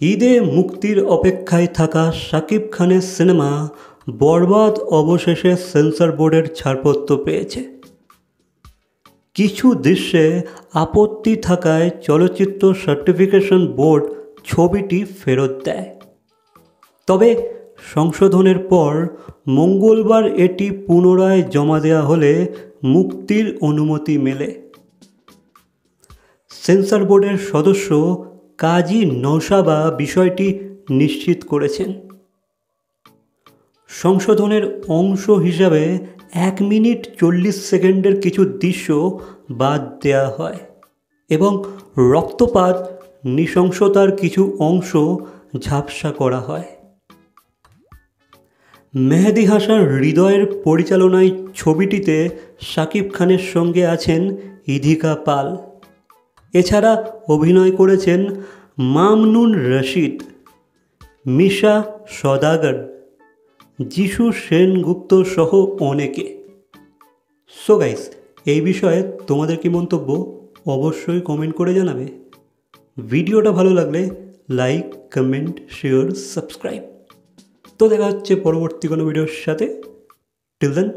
ঈদে মুক্তির অপেক্ষায় থাকা শাকিব খানের সিনেমা বরবাদ অবশেষে সেন্সর বোর্ডের ছাড়পত্র পেয়েছে। কিছু দৃশ্যে আপত্তি থাকায় চলচ্চিত্র সার্টিফিকেশন বোর্ড ছবিটি ফেরত দেয়। তবে সংশোধনের পর মঙ্গলবার এটি পুনরায় জমা দেওয়া হলে মুক্তির অনুমতি মেলে। সেন্সর বোর্ডের সদস্য কাজী নওশাবা বিষয়টি নিশ্চিত করেছেন। সংশোধনের অংশ হিসাবে 1 মিনিট 40 সেকেন্ডের কিছু দৃশ্য বাদ দেওয়া হয় এবং রক্তপাত নৃশংসতার কিছু অংশ ঝাপসা করা হয়। মেহেদী হাসান হৃদয়ের পরিচালনায় ছবিটিতে শাকিব খানের সঙ্গে আছেন ইধিকা পাল। এছাড়া অভিনয় করেছেন মামনুন রশিদ, মিশা সওদাগর, যিশু সেনগুপ্ত সহ অনেকে। সো গাইস, এই বিষয়ে তোমাদের কি মন্তব্য অবশ্যই কমেন্ট করে জানাবে। ভিডিওটা ভালো লাগলে লাইক, কমেন্ট, শেয়ার, সাবস্ক্রাইব। তো দেখা হচ্ছে পরবর্তী কোনো ভিডিওর সাথে। Till then